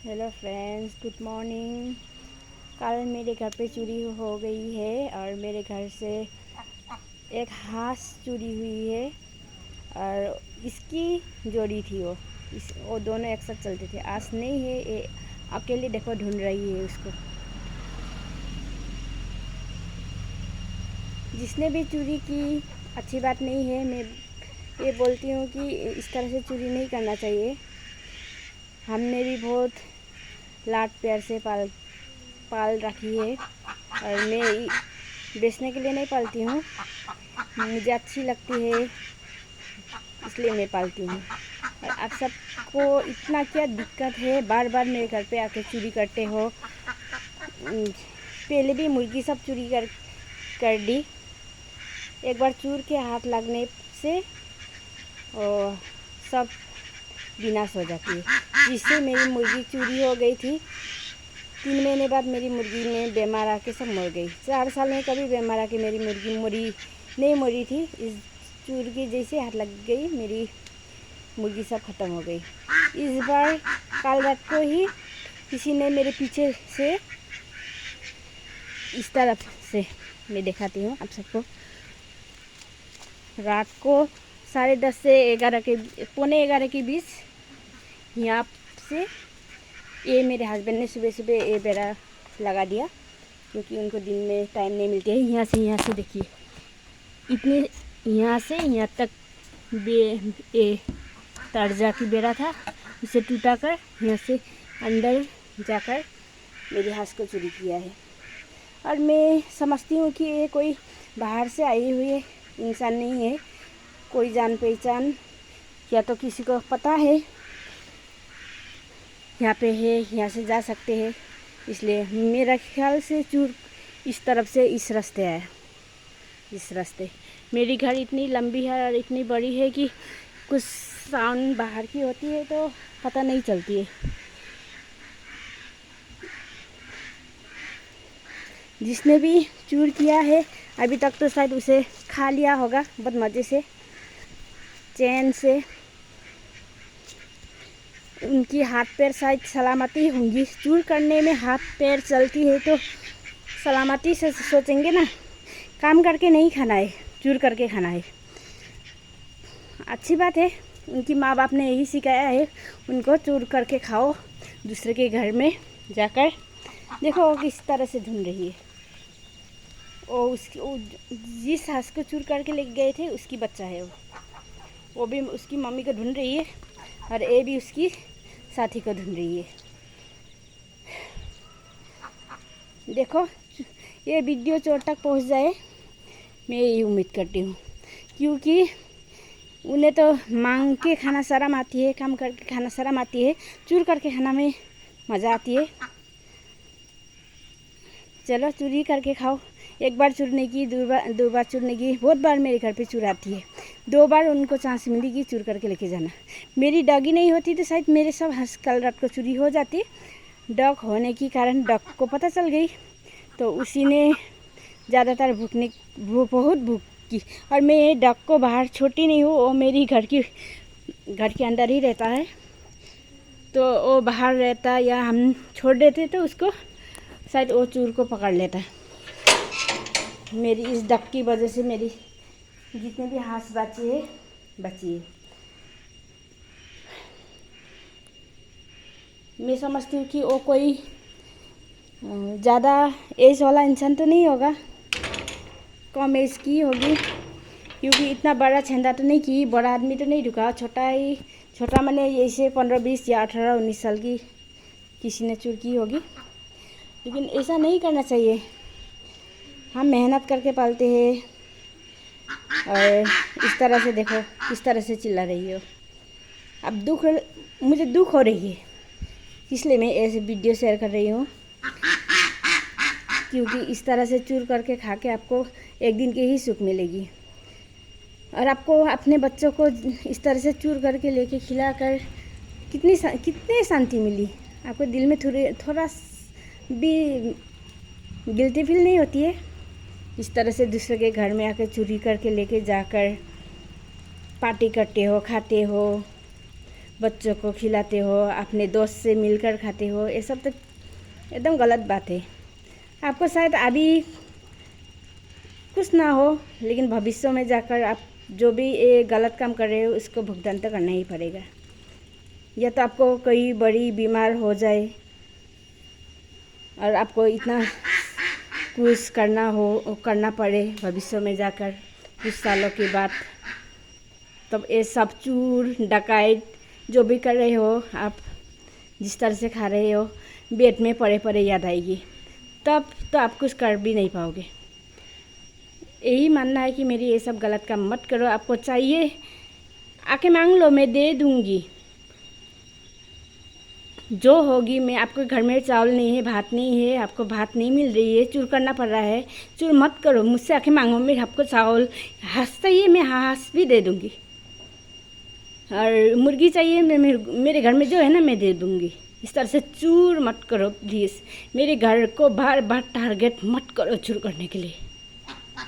Hello friends, good morning. कल मेरे घर पे चोरी हो गई है और मेरे घर से एक हांस चोरी हुई है और इसकी जोड़ी थी। वो दोनों एक साथ चलते थे। आज नहीं है, ये अकेले देखो ढूंढ रही है उसको। जिसने भी चोरी की अच्छी बात नहीं है। मैं ये बोलती हूँ कि इस तरह से चोरी नहीं करना चाहिए। हमने भी बहुत लाड प्यार से पाल रखी है और मैं बेचने के लिए नहीं पालती हूँ, मुझे अच्छी लगती है इसलिए मैं पालती हूँ। और आप सबको इतना क्या दिक्कत है, बार बार मेरे घर पे आके चोरी करते हो। पहले भी मुर्गी सब चोरी कर दी। एक बार चोर के हाथ लगने से और सब विनाश हो जाती है। जिससे मेरी मुर्गी चोरी हो गई थी। 3 महीने बाद मेरी मुर्गी में बीमार आके सब मर गई। 4 साल में कभी बीमार आके मेरी मुर्गी नहीं मरी थी। इस चोर की जैसे हाथ लग गई मेरी मुर्गी सब ख़त्म हो गई। इस बार कल रात को ही किसी ने मेरे पीछे से इस तरफ से, मैं दिखाती हूँ आप सबको। रात को 10:30 से 11 के पौने 11 के बीच यहाँ से ये मेरे हस्बैंड ने सुबह सुबह ये बेड़ा लगा दिया, क्योंकि उनको दिन में टाइम नहीं मिलती है। यहाँ से देखिए, इतने यहाँ से यहाँ तक ये तर्जा की बेड़ा था, उसे टूटा कर यहाँ से अंदर जाकर मेरे हाथ को चोरी किया है। और मैं समझती हूँ कि ये कोई बाहर से आई हुई इंसान नहीं है, कोई जान पहचान या तो किसी को पता है यहाँ पे है, यहाँ से जा सकते हैं, इसलिए मेरा ख्याल से चोर इस तरफ से इस रास्ते आया। इस रास्ते मेरी घर इतनी लंबी है और इतनी बड़ी है कि कुछ साउंड बाहर की होती है तो पता नहीं चलती है। जिसने भी चोर किया है अभी तक तो शायद उसे खा लिया होगा बहुत मज़े से, चैन से। उनकी हाथ पैर शायद सलामती होंगी। चोर करने में हाथ पैर चलती है तो सलामती से सोचेंगे ना। काम करके नहीं खाना है, चोर करके खाना है। अच्छी बात है, उनकी माँ बाप ने यही सिखाया है उनको, चोर करके खाओ दूसरे के घर में जाकर। देखो वो किस तरह से ढूंढ रही है। वो जिस हाथ को चोर करके लेके गए थे उसकी बच्चा है वो भी उसकी मम्मी को ढूंढ रही है और ये भी उसकी साथी को ढूंढ रही है। देखो ये वीडियो चोर तक पहुंच जाए, मैं यही उम्मीद करती हूँ, क्योंकि उन्हें तो मांग के खाना शर्म आती है, काम करके खाना शर्म आती है, चोर करके खाना में मज़ा आती है। चलो चोरी करके खाओ। एक बार चुरने की, दो बार चुरने की, बहुत बार मेरे घर पे चोर आती है। 2 बार उनको चांस मिलेगी चोर करके लेके जाना। मेरी डॉगी नहीं होती तो शायद मेरे सब हंस कल रात को चोरी हो जाती। डॉग होने के कारण डॉग को पता चल गई तो उसी ने ज़्यादातर बहुत भूख की। और मैं डॉग को बाहर छोटी नहीं हूँ, वो मेरी घर के अंदर ही रहता है। तो वो बाहर रहता या हम छोड़ देते तो उसको शायद वो चोर को पकड़ लेता है। मेरी इस डक की वजह से मेरी जितने भी हाथ बची है। मैं समझती हूँ कि वो कोई ज़्यादा एज वाला इंसान तो नहीं होगा, कम एज की होगी, क्योंकि इतना बड़ा छेंदा तो नहीं की, बड़ा आदमी तो नहीं ढुका, छोटा मैंने ऐसे 15-20 या 18-19 साल की किसी ने चोर की होगी। लेकिन ऐसा नहीं करना चाहिए। हम मेहनत करके पालते हैं और इस तरह से देखो किस तरह से चिल्ला रही हो। अब मुझे दुख हो रही है, इसलिए मैं ऐसे वीडियो शेयर कर रही हूँ, क्योंकि इस तरह से चूर करके खा के आपको एक दिन की ही सुख मिलेगी। और आपको अपने बच्चों को इस तरह से चूर करके लेके खिलाकर कितनी शांति मिली। आपको दिल में थोड़ा भी गिल्टी फील नहीं होती है इस तरह से दूसरे के घर में आकर चोरी करके लेके जाकर पार्टी करते हो, खाते हो, बच्चों को खिलाते हो, अपने दोस्त से मिलकर खाते हो, ये सब तो एकदम गलत बात है। आपको शायद अभी कुछ ना हो, लेकिन भविष्य में जाकर आप जो भी ये गलत काम कर रहे हो उसको भुगतान तो करना ही पड़ेगा। या तो आपको कोई बड़ी बीमार हो जाए और आपको इतना कुछ करना पड़े भविष्य में जाकर कुछ सालों के बाद, तब ये सब चोर डकैत जो भी कर रहे हो आप, जिस तरह से खा रहे हो, बेड में पड़े पड़े याद आएगी, तब तो आप कुछ कर भी नहीं पाओगे। यही मानना है कि मेरी ये सब गलत काम मत करो। आपको चाहिए आके मांग लो, मैं दे दूँगी, जो होगी। मैं आपके घर में चावल नहीं है, भात नहीं है, आपको भात नहीं मिल रही है, चूर करना पड़ रहा है, चूर मत करो, मुझसे आके मांगो, मैं आपको चावल चाहिए मैं हाथ भी दे दूँगी। और मुर्गी चाहिए मेरे घर में जो है ना मैं दे दूँगी। इस तरह से चूर मत करो प्लीज़। मेरे घर को बार बार टारगेट मत करो चूर करने के लिए।